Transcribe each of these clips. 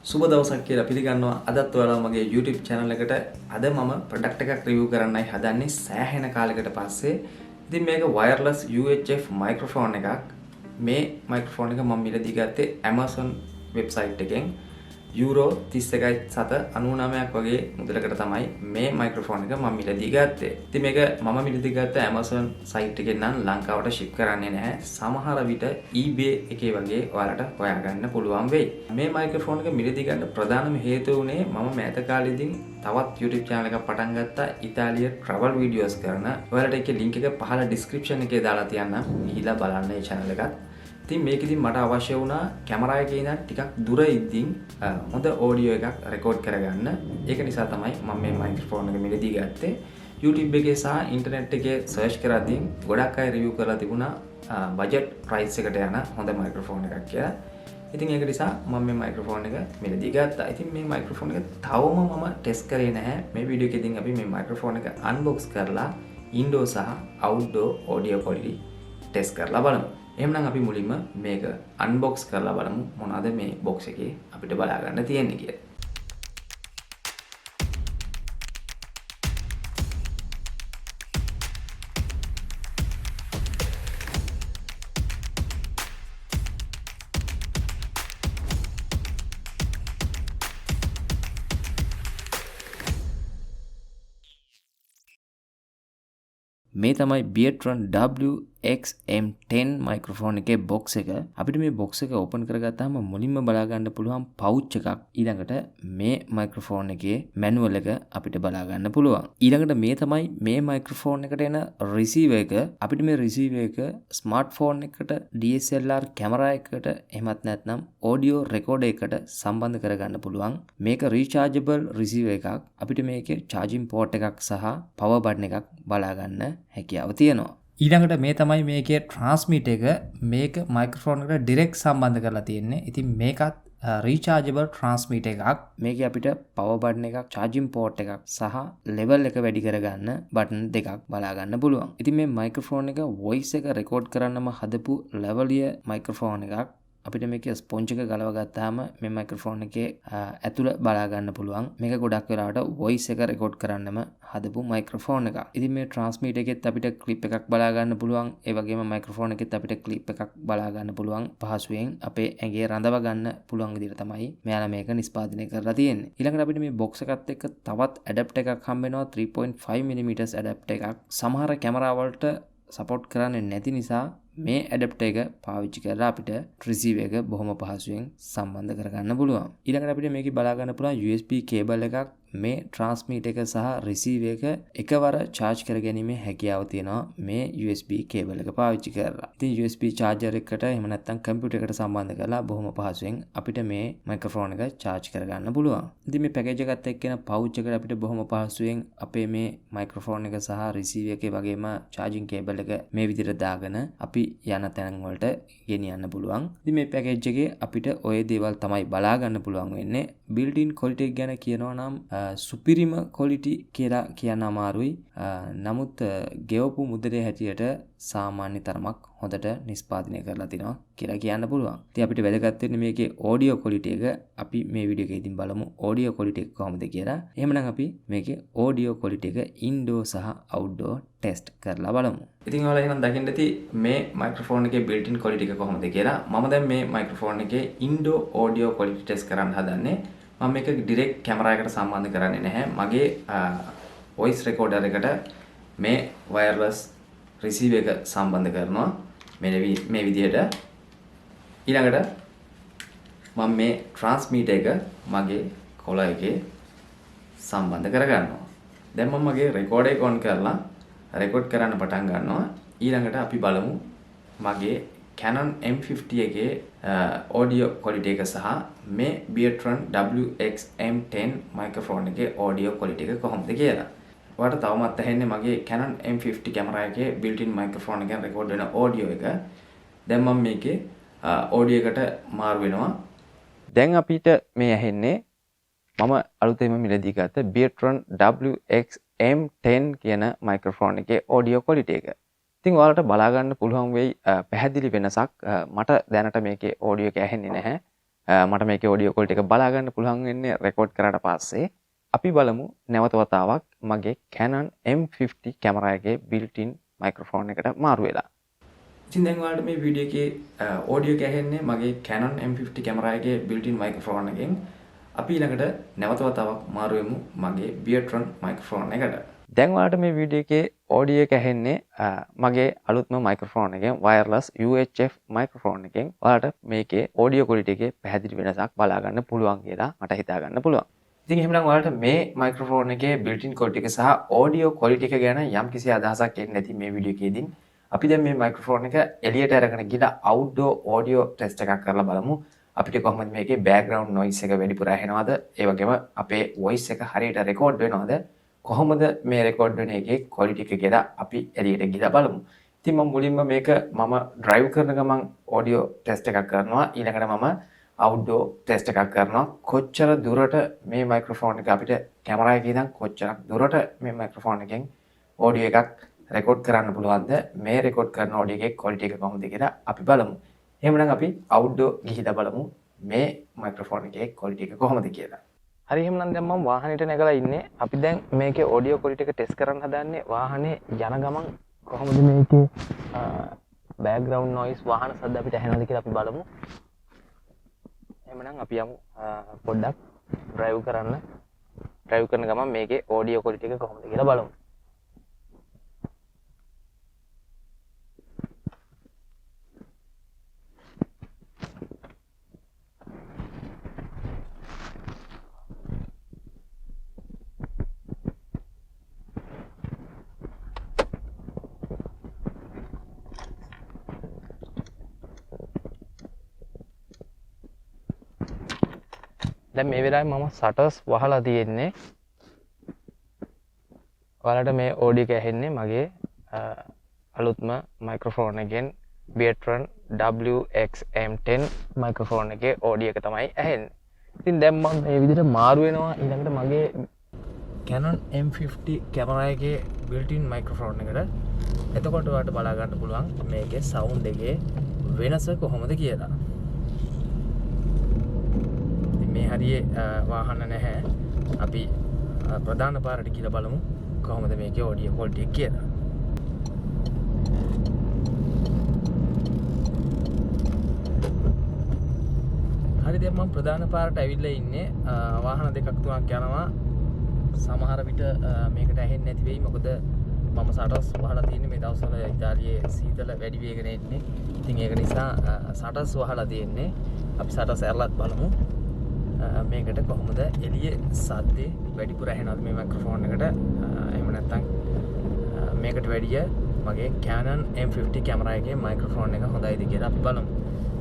සුබ දවසක් කියලා පිළිගන්නවා. අදත් ඔයාලා මගේ YouTube channel එකට අද මම product එකක් review කරන්නයි හදන්නේ සෑහෙන කාලයකට පස්සේ. ඉතින් මේක wireless UHF microphone එකක්. මේ microphone එක මම මිලදී ගත්තේ Amazon website එකෙන් euro 31.99ක් වගේ මුදලකට තමයි මේ microphone එක මම මිලදී ගත්තේ. ඉතින් මේක මම මිලදී ගත්ත Amazon site එකෙන් නම් ලංකාවට ship කරන්නේ නැහැ. සමහර විට eBay එකේ වගේ ඔයාලට හොයාගන්න පුළුවන් වෙයි. මේ microphone එක මිලදී ගන්න ප්‍රධානම හේතුව උනේ මම මෑත කාලෙදී තවත් YouTube channel එකක් පටන් ගත්තා ඉතාලිය travel videos කරන. ඔයාලට ඒකේ link එක පහළ description එකේ දාලා තියන්නම්. ගිහිල්ලා බලන්න මේ channel එකත්. ඉතින් මේකෙදි මට අවශ්‍ය වුණා කැමරා එකේ ඉඳන් ටිකක් දුර ඉඳින් හොඳ ඔඩියෝ එකක් රෙකෝඩ් කරගන්න. ඒක නිසා තමයි මම මේ මයික්‍රොෆෝන් එක මිලදී ගත්තේ. YouTube එකේ සහ ඉන්ටර්නෙට් එකේ සර්ච් කරද්දී ගොඩක් අය රිවිව් කරලා තිබුණා බජට් ප්‍රයිස් එකට යන හොඳ මයික්‍රොෆෝන් එකක් කියලා. ඉතින් ඒක නිසා මම මේ මයික්‍රොෆෝන් එක මිලදී ගත්තා. ඉතින් මේ මයික්‍රොෆෝන් එක තවම මම ටෙස්ට් කරේ නැහැ. මේ වීඩියෝ එකෙන් අපි මේ මයික්‍රොෆෝන් එක අන්බොක්ස් කරලා ඉන්ඩෝර් සහ අවුට්ඩෝර් ඔඩියෝ ක්වොලිටි ටෙස්ට් කරලා බලමු. එහෙනම් අපි මුලින්ම මේක අන්බොක්ස් කරලා බලමු මොනවද මේ බොක්ස් එකේ අපිට බලා ගන්න තියෙන්නේ කියලා. මේ තමයි Bietrun WXM10 මයික්‍රොෆෝන් එකේ බොක්ස් එක. අපිට මේ බොක්ස් එක ඕපන් කරගත්තාම මුලින්ම බලා ගන්න පුළුවන් පවුච් එකක්. ඊළඟට මේ මයික්‍රොෆෝන් එකේ මැනුවල් එක අපිට බලා ගන්න පුළුවන්. ඊළඟට මේ තමයි මේ මයික්‍රොෆෝන් එකට එන රිසීවර් එක. අපිට මේ රිසීවර් එක ස්මාර්ට්ෆෝන් එකකට DSLR කැමරා එකකට එහෙමත් නැත්නම් ඔඩියෝ රෙකෝඩර් එකට සම්බන්ධ කරගන්න පුළුවන්. මේක රීචාර්ජබල් රිසීවර් එකක්. අපිට මේකේ charging port එකක් සහ power button එකක් බලා ගන්න හැකියාව තියෙනවා. ඊළඟට මේ තමයි මේකේ ට්‍රාන්ස්මිටර් එක. මේක මයික්‍රොෆෝන් එකට ඩිරෙක්ට් සම්බන්ධ කරලා තියෙන්නේ. ඉතින් මේකත් රීචාර්ජබල් ට්‍රාන්ස්මිටර් එකක්. මේකේ අපිට පවර් බටන් එකක්, charging port එකක් සහ level එක වැඩි කරගන්න බටන් දෙකක් බලා ගන්න පුළුවන්. ඉතින් මේ මයික්‍රොෆෝන් එක voice එක රෙකෝඩ් කරන්නම හදපු ලෙවලිය මයික්‍රොෆෝන් එකක්. අපිට මේකේ ස්පොන්ජ් එක ගලව ගත්තාම මේ මයික්‍රොෆෝන් එකේ ඇතුළ බලා ගන්න පුළුවන්. මේක ගොඩක් වෙලාවට වොයිස් එක රෙකෝඩ් කරන්නම හදපු මයික්‍රොෆෝන් එකක්. ඉතින් මේ ට්‍රාන්ස්මිටර් එකෙත් අපිට ක්ලිප් එකක් බලා ගන්න පුළුවන්. ඒ වගේම මයික්‍රොෆෝන් එකෙත් අපිට ක්ලිප් එකක් බලා ගන්න පුළුවන්. පහසුවෙන් අපේ ඇඟේ රඳව ගන්න පුළුවන් විදිහට තමයි මෙයාලා මේක නිෂ්පාදනය කරලා තියෙන්නේ. ඊළඟට අපිට මේ බොක්ස් එකත් එක්ක තවත් ඇඩැප්ටර් එකක් හම්බ වෙනවා 3.5 mm ඇඩැප්ටර් එකක්. සමහර කැමරා වලට සපෝට් කරන්නේ නැති නිසා මේ ඇඩැප්ටර් එක පාවිච්චි කරලා අපිට රිසීවර් එක බොහොම පහසුවෙන් සම්බන්ධ කරගන්න පුළුවන්. ඊළඟට අපිට මේකේ බලා ගන්න පුළුවන් USB කේබල් එකක්. මේ ට්‍රාන්ස්මිටර් එක සහ රිසීවර් එක එකවර charge කරගැනීමේ හැකියාව තියෙනවා මේ USB කේබල් එක පාවිච්චි කරලා. ඉතින් USB charger එකකට එහෙම නැත්නම් කම්පියුටර් එකට සම්බන්ධ කරලා බොහොම පහසුවෙන් අපිට මේ මයික්‍රොෆෝන් එක charge කරගන්න පුළුවන්. ඉතින් මේ පැකේජ් එකත් එක්ක එන පවුච් එකට අපිට බොහොම පහසුවෙන් අපේ මේ මයික්‍රොෆෝන් එක සහ රිසීවර් එකේ වගේම charging කේබල් එක මේ විදිහට දාගෙන අපි යන තැන් වලට ගෙනියන්න පුළුවන්. ඉතින් මේ පැකේජ් එකේ අපිට ওই දේවල් තමයි බලා ගන්න පුළුවන් වෙන්නේ. built in quality එක ගැන කියනවා නම් සුපිරිම quality කියලා කියන්න අමාරුයි. නමුත් ගෙවපු මුදලේ හැටියට සාමාන්‍ය තරමක් හොඳට නිෂ්පාදනය කරලා තිනවා කියලා කියන්න පුළුවන්. ඉතින් අපිට වැදගත් වෙන්නේ මේකේ audio quality එක. අපි මේ වීඩියෝ එකේදී බලමු audio quality එක කොහොමද කියලා. එහෙමනම් අපි මේකේ audio quality එක indoor සහ outdoor test කරලා බලමු. ඉතින් ඔයාලා එහෙනම් දකින්න ඇති මේ මයික්‍රොෆෝන් එකේ built in quality එක කොහොමද කියලා. මම දැන් මේ මයික්‍රොෆෝන් එකේ indoor audio quality test කරන්න හදන්නේ. මම මේක ඩිරෙක්ට් කැමරා එකට සම්බන්ධ කරන්නේ නැහැ. මගේ voice recorder එකට මේ wireless receiver එක සම්බන්ධ කරනවා. මේ විදිහට. ඊළඟට මම මේ transmitter එක මගේ කොළ එකේ සම්බන්ධ කරගන්නවා. දැන් මම මගේ recorder එක on කරලා record කරන්න පටන් ගන්නවා. ඊළඟට අපි බලමු මගේ Canon M50 එකේ audio quality එක සහ මේ Bietrun WXM10 microphone එකේ audio quality එක කොහොමද කියලා. ඔයාලට තවමත් ඇහෙන්නේ මගේ Canon M50 කැමරා එකේ built-in microphone එකෙන් record වෙන audio එක. දැන් මම මේකේ audio එකට මාරු වෙනවා. දැන් අපිට මේ ඇහෙන්නේ මම අලුතෙන්ම මිලදී ගත්ත Bietrun WXM10 කියන microphone එකේ audio quality එක. ඉතින් ඔයාලට බලා ගන්න පුළුවන් වෙයි පැහැදිලි වෙනසක්. මට දැනට මේකේ ඔඩියෝ එක ඇහෙන්නේ නැහැ. මට මේකේ ඔඩියෝ කෝල් ටික බලා ගන්න පුළුවන් වෙන්නේ රෙකෝඩ් කරාට පස්සේ. අපි බලමු නැවත වතාවක් මගේ Canon M50 කැමරා එකේ built-in microphone එකට මාරු වෙලා. ඉතින් දැන් ඔයාලට මේ වීඩියෝ එකේ ඔඩියෝ එක ඇහෙන්නේ මගේ Canon M50 කැමරා එකේ built-in microphone එකෙන්. අපි ඊළඟට නැවත වතාවක් මාරු වෙමු මගේ Bietrun microphone එකට. දැන් ඔයාලට මේ වීඩියෝ එකේ ඔඩියෝ එක ඇහෙන්නේ මගේ අලුත්ම microphone එකෙන් wireless UHF microphone එකෙන්. ඔයාලට මේකේ audio quality එකේ පැහැදිලි වෙනසක් බලා ගන්න පුළුවන් කියලා මට හිතා ගන්න පුළුවන්. ඉතින් එහෙනම් ඔයාලට මේ microphone එකේ built-in quality එක සහ audio quality එක ගැන යම්කිසි අදහසක් එන්නේ නැති මේ වීඩියෝ එකේදී අපි දැන් මේ microphone එක එළියට අරගෙන ගිහලා outdoor audio test එකක් කරලා බලමු. අපිට කොහොමද මේකේ background noise එක වැඩිපුර ඇහෙනවද? ඒ වගේම අපේ voice එක හරියට record වෙනවද? කොහොමද මේ record වෙන එකේ quality එක කියලා අපි එළියට ගිහලා බලමු. ඉතින් මම මුලින්ම මේක මම drive කරන ගමන් audio test එකක් කරනවා. ඊළඟට මම outdoor test එකක් කරනවා. කොච්චර දුරට මේ microphone එක අපිට කැමරා එකේ ඉඳන් කොච්චරක් දුරට මේ microphone එකෙන් audio එකක් record කරන්න පුළුවන්ද? මේ record කරන audio එකේ quality එක කොහොමද කියලා අපි බලමු. එහෙනම් අපි outdoor ගිහිලා බලමු මේ microphone එකේ quality එක කොහොමද කියලා. හරි එහෙනම් දැන් මම වාහනේට නැගලා ඉන්නේ. අපි දැන් මේකේ audio quality එක test කරන්න හදන්නේ වාහනේ යන ගමන් කොහොමද මේකේ background noise වාහන ශබ්ද අපිට ඇහෙනවද කියලා අපි බලමු. එහෙනම් අපි යමු පොඩ්ඩක් drive කරන ගමන් මේකේ audio quality එක කොහොමද කියලා බලමු. දැන් මේ වෙලාවේ මම shutters වහලා තියෙන්නේ. ඔයාලට මේ audio එක ඇහෙන්නේ මගේ අලුත්ම microphone එකෙන් Bietrun WXM10 microphone එකේ audio එක තමයි ඇහෙන්නේ. ඉතින් දැන් මම මේ විදිහට මාරු වෙනවා ඊළඟට මගේ Canon M50 කැමරා එකේ built-in microphone එකට. එතකොට ඔයාලට බලා ගන්න පුළුවන් මේකේ sound එකේ වෙනස කොහොමද කියලා. මේ හරියේ වාහන නැහැ. අපි ප්‍රධාන පාරට ගිහලා බලමු කොහොමද මේකේ audio quality එක කියලා. හරි දැන් මම ප්‍රධාන පාරට ඇවිල්ලා ඉන්නේ. වාහන දෙකක් තුනක් යනවා. සමහර විට මේකට ඇහෙන්නේ නැති වෙයි. මොකද මම සටස් වහලා තියෙන්නේ මේ දවස්වල ඉතාලියේ සීතල වැඩි වෙගෙන ඉන්නේ. ඉතින් ඒක නිසා සටස් වහලා තියෙන්නේ. අපි සටස් ඇරලත් බලමු. මේකට කොහොමද එළියේ සද්දේ වැඩිපුර ඇහෙනවද මේ මයික්‍රොෆෝන් එකට? එහෙම නැත්නම් මේකට වැඩිය මගේ Canon M50 කැමරා එකේ මයික්‍රොෆෝන් එක හොඳයිද කියලා අපි බලමු.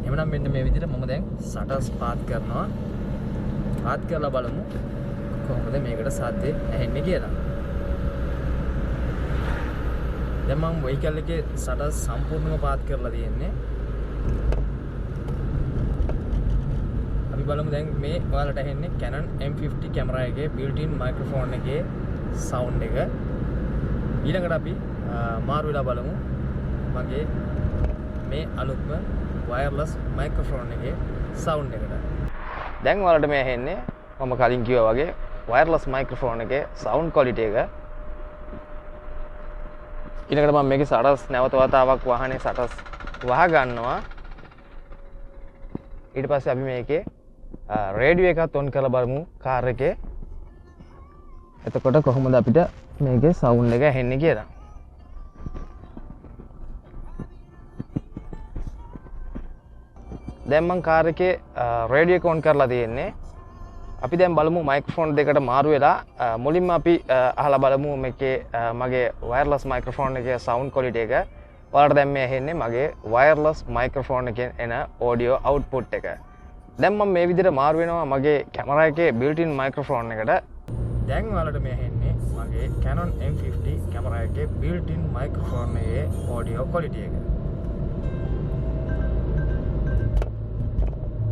එහෙනම් මෙන්න මේ විදිහට මම දැන් shutters පාත් කරනවා. පාත් කරලා බලමු කොහොමද මේකට සද්දේ ඇහෙන්නේ කියලා. දැන් මම vehicle එකේ shutters සම්පූර්ණයෙන්ම පාත් කරලා තියෙන්නේ. බලමු දැන් මේ ඔයාලට ඇහෙන්නේ Canon M50 කැමරා එකේ built-in microphone එකේ sound එක. ඊළඟට අපි මාරු වෙලා බලමු මගේ මේ අලුත්ම wireless microphone එකේ sound එකට. දැන් ඔයාලට මේ ඇහෙන්නේ මම කලින් කිව්වා වගේ wireless microphone එකේ sound quality එක. ඊළඟට මම මේකේ shutters නැවත වතාවක් වාහනේ shutters වහ ගන්නවා. ඊට පස්සේ අපි මේකේ රේඩියෝ එකත් ඔන් කරලා බලමු කාර් එකේ. එතකොට කොහොමද අපිට මේකේ සවුන්ඩ් එක ඇහෙන්නේ කියලා. දැන් මම කාර් එකේ රේඩියෝ එක ඔන් කරලා තියෙන්නේ. අපි දැන් බලමු මයික්‍රොෆෝන් දෙකට මාරු වෙලා මුලින්ම අපි අහලා බලමු මේකේ මගේ වයර්ලස් මයික්‍රොෆෝන් එකේ සවුන්ඩ් ක්වොලිටි එක. ඔයාලට දැන් මේ ඇහෙන්නේ මගේ වයර්ලස් මයික්‍රොෆෝන් එකෙන් එන ඔඩියෝ අවුට්පුට් එක. දැන් මම මේ විදිහට මාරු වෙනවා මගේ කැමරා එකේ built-in microphone එකට. දැන් ඔයාලට මේ ඇහෙන්නේ මගේ Canon M50 කැමරා එකේ built-in microphone එකේ audio quality එක.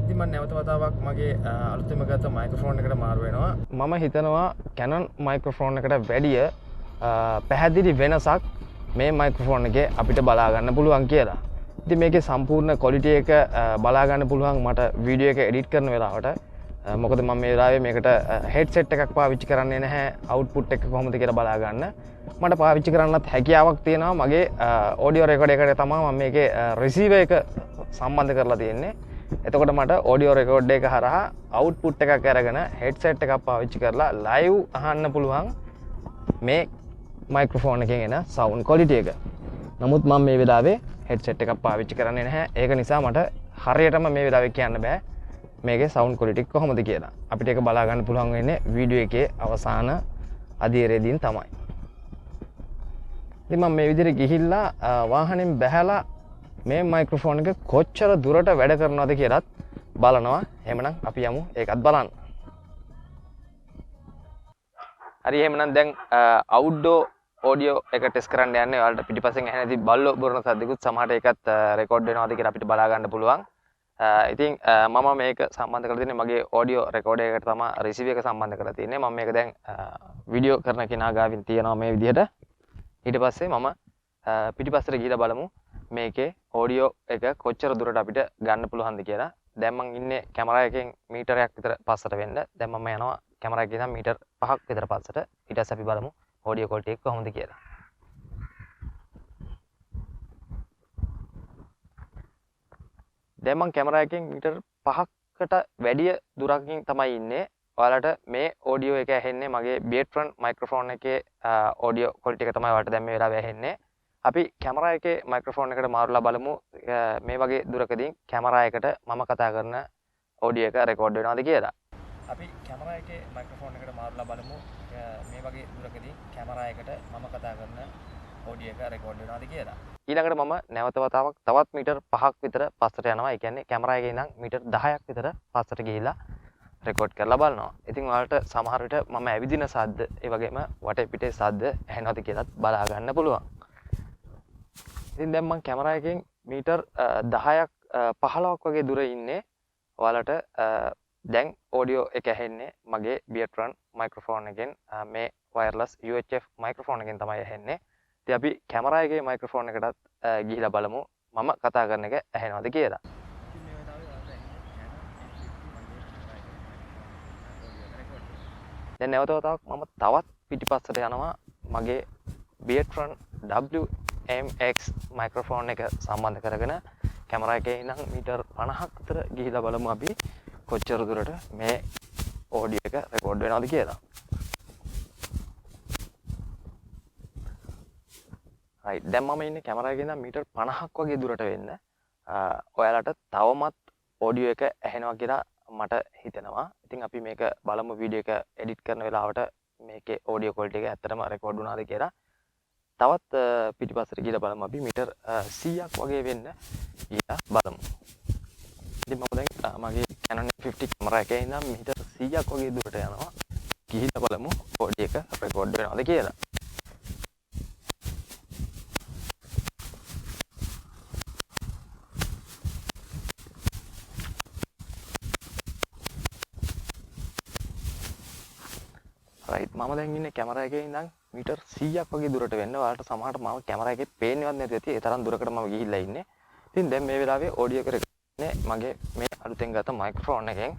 ඉතින් මම නැවත වතාවක් මගේ අලුතෙන්ම ගත්ත microphone එකට මාරු වෙනවා. මම හිතනවා Canon microphone එකට වැඩිය පැහැදිලි වෙනසක් මේ microphone එකේ අපිට බලා ගන්න පුළුවන් කියලා. ඉතින් මේකේ සම්පූර්ණ ක්වොලිටි එක බලා ගන්න පුළුවන් මට වීඩියෝ එක එඩිට් කරන වෙලාවට. මොකද මම මේ වෙලාවේ මේකට හෙඩ්සෙට් එකක් පාවිච්චි කරන්නේ නැහැ අවුට්පුට් එක කොහොමද කියලා බලා ගන්න. මට පාවිච්චි කරන්නත් හැකියාවක් තියෙනවා මගේ ඔඩියෝ රෙකෝඩර් එකට තමයි මම මේකේ රිසීවර් එක සම්බන්ධ කරලා තියෙන්නේ. එතකොට මට ඔඩියෝ රෙකෝඩ් එක හරහා අවුට්පුට් එකක් අරගෙන හෙඩ්සෙට් එකක් පාවිච්චි කරලා ලයිව් අහන්න පුළුවන් මේ මයික්‍රොෆෝන් එකෙන් එන සවුන්ඩ් ක්වොලිටි එක. නමුත් මම මේ වෙලාවේ හෙඩ්සෙට් එකක් පාවිච්චි කරන්නේ නැහැ. ඒක නිසා මට හරියටම මේ වෙලාවේ කියන්න බෑ මේකේ සවුන්ඩ් ක්වොලිටි කොහොමද කියලා. අපිට ඒක බලා ගන්න පුළුවන් වෙන්නේ වීඩියෝ එකේ අවසාන අධීරයේදීන් තමයි. ඉතින් මම මේ විදිහට ගිහිල්ලා වාහනෙන් බැහැලා මේ මයික්‍රොෆෝන් එක කොච්චර දුරට වැඩ කරනවද කියලාත් බලනවා. එහෙමනම් අපි යමු ඒකත් බලන්න. හරි එහෙමනම් දැන් අවුට්ඩෝ ඔඩියෝ එක ටෙස්ට් කරන්න යන්නේ. ඔයාලට පිටිපස්සෙන් ඇහෙන ඉතින් බල්ලෝ බොරන සද්දකුත් සමහරට ඒකත් රෙකෝඩ් වෙනවද කියලා අපිට බලා ගන්න පුළුවන්. ඉතින් මම මේක සම්බන්ධ කරලා තියෙන්නේ මගේ ඔඩියෝ රෙකෝඩර් එකට තමයි රිසීවර් එක සම්බන්ධ කරලා තියෙන්නේ. මම මේක දැන් වීඩියෝ කරන කෙනා ගාවින් තියනවා මේ විදිහට. ඊට පස්සේ මම පිටිපස්සට ගිහලා බලමු මේකේ ඔඩියෝ එක කොච්චර දුරට අපිට ගන්න පුළුවන්ද කියලා. දැන් මම ඉන්නේ කැමරා එකෙන් මීටරයක් විතර පස්සට වෙන්න. දැන් මම යනවා කැමරා එකේ ඉඳන් මීටර් 5ක් විතර පස්සට. ඊට පස්සේ අපි බලමු ඔඩියෝ ක්වොලිටි එක කොහොමද කියලා. දැන් මම කැමරා එකෙන් මීටර් 5කට වැඩිය දුරකින් තමයි ඉන්නේ. ඔයාලට මේ ඔඩියෝ එක ඇහෙන්නේ මගේ Bietrun මයික්‍රොෆෝන් එකේ ඔඩියෝ ක්වොලිටි එක තමයි ඔයාලට දැන් මේ වෙලාවේ ඇහෙන්නේ. අපි කැමරා එකේ මයික්‍රොෆෝන් එකට මාරුලා බලමු මේ වගේ දුරකදී කැමරා එකට මම කතා කරන ඔඩියෝ එක රෙකෝඩ් වෙනවද කියලා. අපි කැමරා එකේ මයික්‍රොෆෝන් එකට මාරුලා බලමු මේ වගේ දුරකදී කැමරා එකට මම කතා කරන ඔඩියෝ එක රෙකෝඩ් වෙනවද කියලා. ඊළඟට මම නැවත වතාවක් තවත් මීටර් 5ක් විතර පස්සට යනවා. ඒ කියන්නේ කැමරා එකේ ඉඳන් මීටර් 10ක් විතර පස්සට ගිහිල්ලා රෙකෝඩ් කරලා බලනවා. ඉතින් ඔයාලට සමහර විට මම ඇවිදින සද්ද ඒ වගේම වටේ පිටේ සද්ද ඇහෙනවද කියලාත් බලා ගන්න පුළුවන්. ඉතින් දැන් මම කැමරා එකෙන් මීටර් 10ක් 15ක් වගේ දුර ඉන්නේ. ඔයාලට දැන් ඔඩියෝ එක ඇහෙන්නේ මගේ Bietrun මයික්‍රොෆෝන් එකෙන් මේ වයර්ලස් UHF මයික්‍රොෆෝන් එකෙන් තමයි ඇහෙන්නේ. ඉතින් අපි කැමරා එකේ මයික්‍රොෆෝන් එකටත් ගිහිලා බලමු මම කතා කරන එක ඇහෙනවද කියලා. දැන් නැවත වතාවක් මම තවත් පිටිපස්සට යනවා මගේ Bietrun WXM10 මයික්‍රොෆෝන් එක සම්බන්ධ කරගෙන කැමරා එකේ ඉඳන් මීටර් 50ක් විතර ගිහිලා බලමු අපි කොච්චර දුරට මේ ඔඩියෝ එක රෙකෝඩ් වෙනවද කියලා. right දැන් මම ඉන්නේ කැමරා එකේ ඉඳන් මීටර් 50ක් වගේ දුරට වෙන්න. ඔයාලට තවමත් ඔඩියෝ එක ඇහෙනවා කියලා මට හිතෙනවා. ඉතින් අපි මේක බලමු වීඩියෝ එක එඩිට් කරන වෙලාවට මේකේ ඔඩියෝ ක්වොලිටි එක ඇත්තටම රෙකෝඩ් වුණාද කියලා. තවත් පිටිපස්සට ගිහලා බලමු අපි මීටර් 100ක් වගේ වෙන්න ගිහලා බලමු. ඉතින් මම දැන් මගේ Canon 50 කැමරා එකේ ඉඳන් මීටර් 100ක් වගේ දුරට යනවා. ගිහිල්ලා බලමු ඔඩියෝ එක රෙකෝඩ් වෙනවද කියලා. right මම දැන් ඉන්නේ කැමරා එකේ ඉඳන් මීටර් 100ක් වගේ දුරට වෙන්න. ඔයාලට සමහරට මම කැමරා එකේ පේන්නේවත් නැති ඇති. ඒ තරම් දුරකට මම ගිහිල්ලා ඉන්නේ. ඉතින් දැන් මේ වෙලාවේ ඔඩියෝ එක රෙකෝඩ් කරන්නේ මගේ මේ අලුතෙන් ගත්ත මයික්‍රොෆෝන් එකෙන්.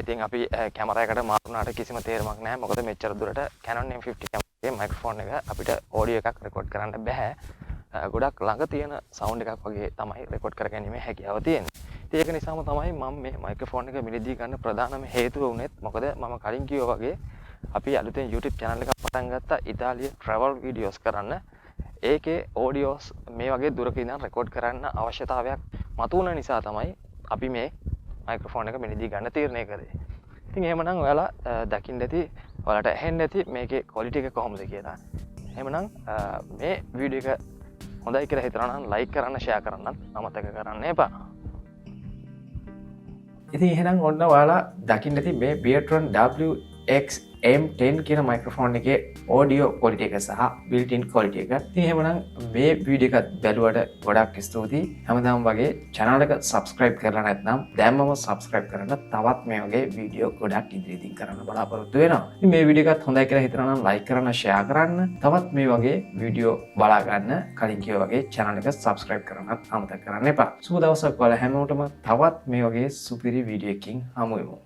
ඉතින් අපි කැමරා එකට මාරු වුණාට කිසිම තේරුමක් නැහැ. මොකද මෙච්චර දුරට Canon M50 කැමරාවේ මයික්‍රොෆෝන් එක අපිට ඔඩියෝ එකක් රෙකෝඩ් කරන්න බෑ. ගොඩක් ළඟ තියෙන සවුන්ඩ් එකක් වගේ තමයි රෙකෝඩ් කරගැනීමේ හැකියාව තියෙන්නේ. ඉතින් ඒක නිසාම තමයි මම මේ මයික්‍රොෆෝන් එක මිලදී ගන්න ප්‍රධානම හේතුව වුණෙත්. මොකද මම කලින් කිව්වා වගේ අපි අලුතෙන් YouTube channel එකක් පටන් ගත්තා ඉතාලිය travel videos කරන්න. ඒකේ audios මේ වගේ දුරක ඉඳන් රෙකෝඩ් කරන්න අවශ්‍යතාවයක් මතුවන නිසා තමයි අපි මේ මයික්‍රොෆෝන් එක මිලදී ගන්න තීරණය කරේ. ඉතින් එහෙමනම් ඔයාලා දකින්න ඇති ඔයාලට ඇහෙන්න ඇති මේකේ quality එක කොහොමද කියලා. එහෙමනම් මේ වීඩියෝ එක හොඳයි කියලා හිතනවා නම් like කරන්න share කරන්නත් අමතක කරන්න එපා. ඉතින් එහෙනම් ඔන්න ඔයාලා දකින්න ඇති මේ Bietrun WXM10 කියන මයික්‍රොෆෝන් එකේ ඔඩියෝ ක්වොලිටි එක සහ built in ක්වොලිටි එක. ඉතින් එහෙමනම් මේ වීඩියෝ එකත් බැලුවට ගොඩක් ස්තුතියි. හැමදාම වගේ channel එක subscribe කරලා නැත්නම් දැන්මම subscribe කරන්න. තවත් මේ වගේ වීඩියෝ ගොඩක් ඉදිරියේදී කරන්න බලාපොරොත්තු වෙනවා. ඉතින් මේ වීඩියෝ එකත් හොඳයි කියලා හිතනවා නම් like කරන්න, share කරන්න. තවත් මේ වගේ වීඩියෝ බලා ගන්න කලින් කිව්වා වගේ channel එක subscribe කරන්නත් අමතක කරන්න එපා. සුබ දවසක් ඔයාලා හැමෝටම. තවත් මේ වගේ සුපිරි වීඩියෝ එකකින් හමු වෙමු.